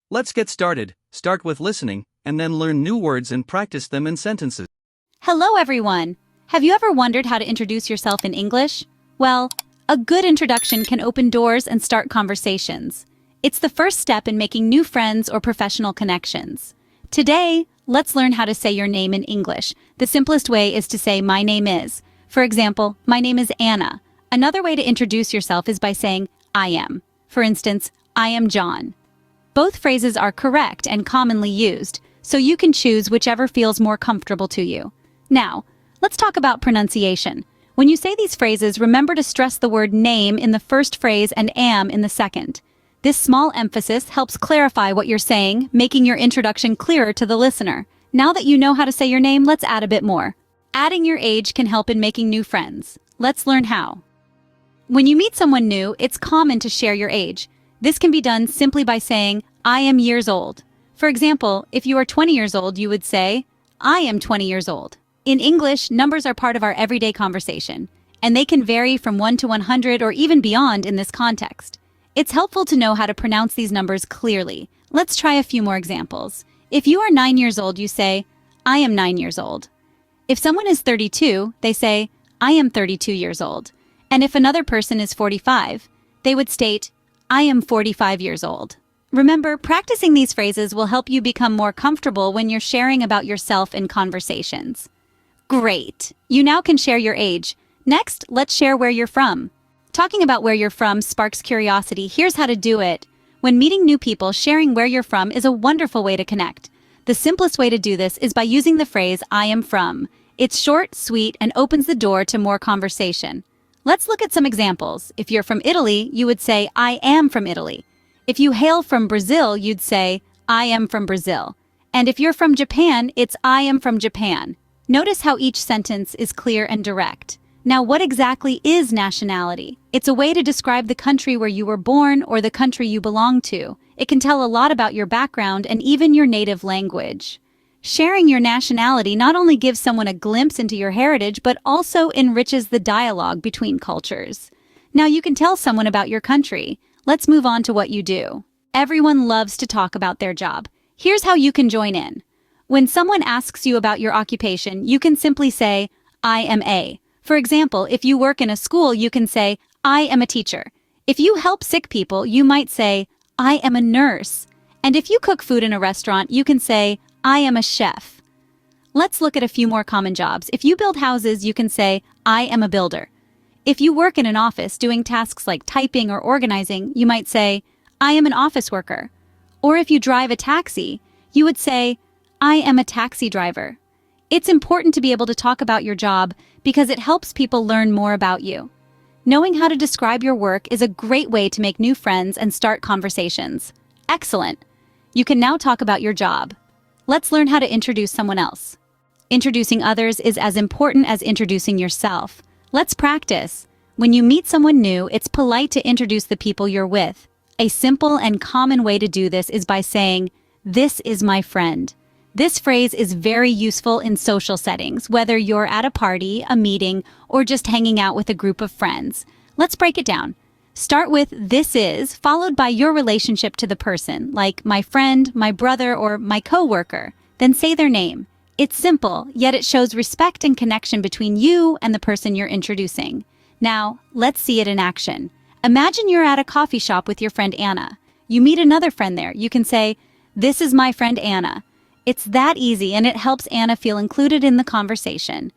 Let's get started. Start with listening, and then learn new words and practice them in sentences. Hello, everyone! Have you ever wondered how to introduce yourself in English? Well, a good introduction can open doors and start conversations. It's the first step in making new friends or professional connections. Today, let's learn how to say your name in English. The simplest way is to say, "My name is." For example, "My name is Anna." Another way to introduce yourself is by saying, "I am." For instance, "I am John." Both phrases are correct and commonly used, so you can choose whichever feels more comfortable to you. Now, let's talk about pronunciation. When you say these phrases, remember to stress the word name in the first phrase and am in the second. This small emphasis helps clarify what you're saying, making your introduction clearer to the listener. Now that you know how to say your name, let's add a bit more. Adding your age can help in making new friends. Let's learn how. When you meet someone new, it's common to share your age. This can be done simply by saying, "I am years old." For example, if you are 20 years old, you would say, "I am 20 years old." In English, numbers are part of our everyday conversation, and they can vary from 1 to 100 or even beyond in this context. It's helpful to know how to pronounce these numbers clearly. Let's try a few more examples. If you are 9 years old, you say, "I am 9 years old." If someone is 32, they say, "I am 32 years old." And if another person is 45, they would state, "I am 45 years old." Remember, practicing these phrases will help you become more comfortable when you're sharing about yourself in conversations. Great! You now can share your age. Next, let's share where you're from. Talking about where you're from sparks curiosity. Here's how to do it. When meeting new people, sharing where you're from is a wonderful way to connect. The simplest way to do this is by using the phrase, "I am from." It's short, sweet, and opens the door to more conversation. Let's look at some examples. If you're from Italy, you would say, "I am from Italy." If you hail from Brazil, you'd say, "I am from Brazil." And if you're from Japan, it's "I am from Japan." Notice how each sentence is clear and direct. Now, what exactly is nationality? It's a way to describe the country where you were born or the country you belong to. It can tell a lot about your background and even your native language. Sharing your nationality not only gives someone a glimpse into your heritage, but also enriches the dialogue between cultures. Now you can tell someone about your country. Let's move on to what you do. Everyone loves to talk about their job. Here's how you can join in. When someone asks you about your occupation, you can simply say, "I am a." For example, if you work in a school, you can say, "I am a teacher." If you help sick people, you might say, "I am a nurse." And if you cook food in a restaurant, you can say, "I am a chef." Let's look at a few more common jobs. If you build houses, you can say, "I am a builder." If you work in an office doing tasks like typing or organizing, you might say, "I am an office worker." Or if you drive a taxi, you would say, "I am a taxi driver." It's important to be able to talk about your job because it helps people learn more about you. Knowing how to describe your work is a great way to make new friends and start conversations. Excellent! You can now talk about your job. Let's learn how to introduce someone else. Introducing others is as important as introducing yourself. Let's practice. When you meet someone new, it's polite to introduce the people you're with. A simple and common way to do this is by saying, "This is my friend." This phrase is very useful in social settings, whether you're at a party, a meeting, or just hanging out with a group of friends. Let's break it down. Start with "this is," followed by your relationship to the person, like "my friend," "my brother," or "my coworker." Then say their name. It's simple, yet it shows respect and connection between you and the person you're introducing. Now, let's see it in action. Imagine you're at a coffee shop with your friend Anna. You meet another friend there. You can say, "This is my friend Anna." It's that easy, and it helps Anna feel included in the conversation.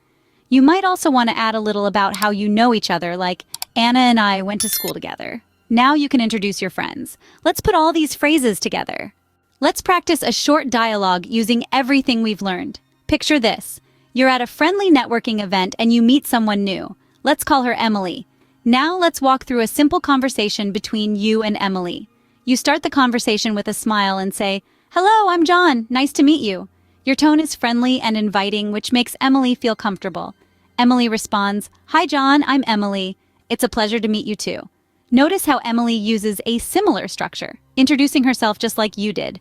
You might also want to add a little about how you know each other, like, "Anna and I went to school together." Now you can introduce your friends. Let's put all these phrases together. Let's practice a short dialogue using everything we've learned. Picture this. You're at a friendly networking event and you meet someone new. Let's call her Emily. Now let's walk through a simple conversation between you and Emily. You start the conversation with a smile and say, "Hello, I'm John. Nice to meet you." Your tone is friendly and inviting, which makes Emily feel comfortable. Emily responds, "Hi, John. I'm Emily. It's a pleasure to meet you too." Notice how Emily uses a similar structure, introducing herself just like you did.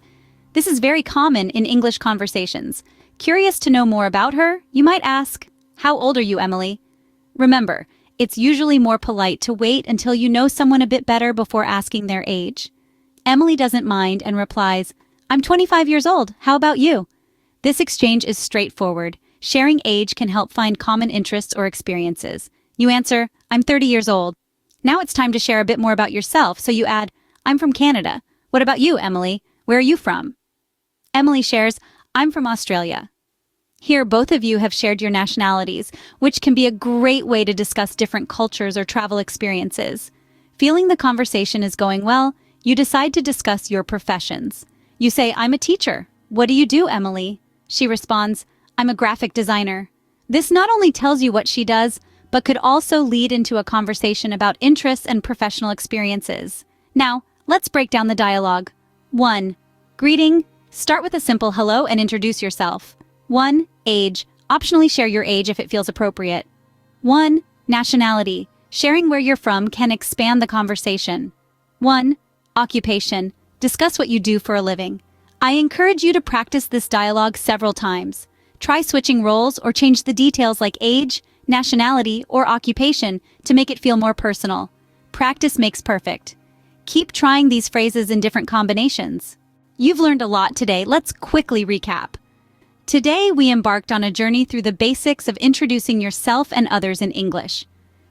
This is very common in English conversations. Curious to know more about her? You might ask, "How old are you, Emily?" Remember, it's usually more polite to wait until you know someone a bit better before asking their age. Emily doesn't mind and replies, I'm 25 years old, how about you? This exchange is straightforward. Sharing age can help find common interests or experiences. You answer, I'm 30 years old. Now it's time to share a bit more about yourself, so you add, I'm from Canada. What about you, Emily? Where are you from? Emily shares, I'm from Australia. Here, both of you have shared your nationalities, which can be a great way to discuss different cultures or travel experiences. Feeling the conversation is going well, you decide to discuss your professions. You say, I'm a teacher. What do you do, Emily? She responds, I'm a graphic designer. This not only tells you what she does, but could also lead into a conversation about interests and professional experiences. Now, let's break down the dialogue. 1. Greeting. Start with a simple hello and introduce yourself. 1. Age. Optionally share your age if it feels appropriate. 1. Nationality. Sharing where you're from can expand the conversation. 1. Occupation. Discuss what you do for a living. I encourage you to practice this dialogue several times. Try switching roles or change the details like age, nationality, or occupation to make it feel more personal. Practice makes perfect. Keep trying these phrases in different combinations. You've learned a lot today. Let's quickly recap. Today, we embarked on a journey through the basics of introducing yourself and others in English.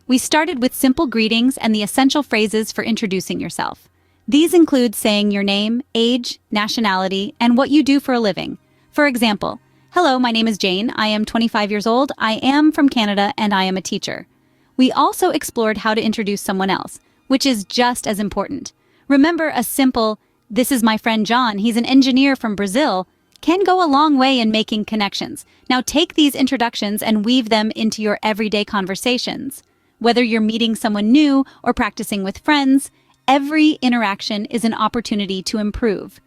We started with simple greetings and the essential phrases for introducing yourself. These include saying your name, age, nationality, and what you do for a living. For example, hello, my name is Jane, I am 25 years old, I am from Canada, and I am a teacher. We also explored how to introduce someone else, which is just as important. Remember, a simple, this is my friend John, he's an engineer from Brazil, can go a long way in making connections. Now take these introductions and weave them into your everyday conversations. Whether you're meeting someone new or practicing with friends, every interaction is an opportunity to improve.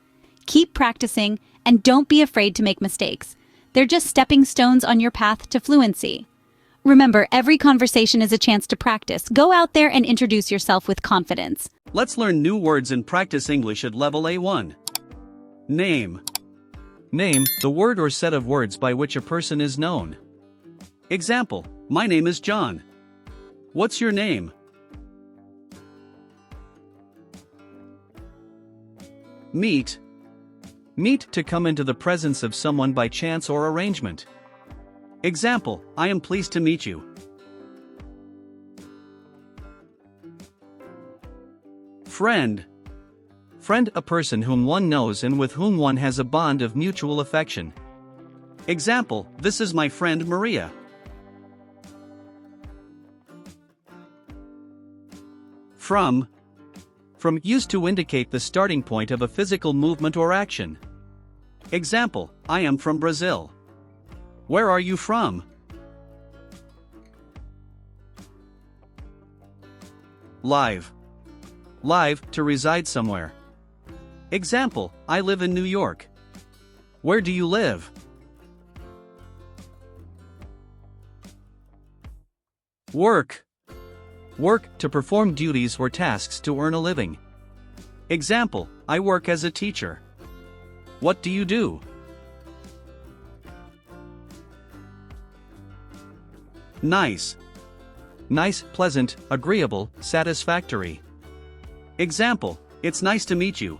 Keep practicing and don't be afraid to make mistakes. They're just stepping stones on your path to fluency. Remember, every conversation is a chance to practice. Go out there and introduce yourself with confidence. Let's learn new words and practice English at level A1. Name. Name, the word or set of words by which a person is known. Example, my name is John. What's your name? Meet. Meet, to come into the presence of someone by chance or arrangement. Example, I am pleased to meet you. Friend. Friend, a person whom one knows and with whom one has a bond of mutual affection. Example, this is my friend Maria. From. From, used to indicate the starting point of a physical movement or action. Example, I am from Brazil. Where are you from? Live. Live, to reside somewhere. Example, I live in New York. Where do you live? Work. Work, to perform duties or tasks to earn a living. Example, I work as a teacher. What do you do? Nice. Nice, pleasant, agreeable, satisfactory. Example, it's nice to meet you.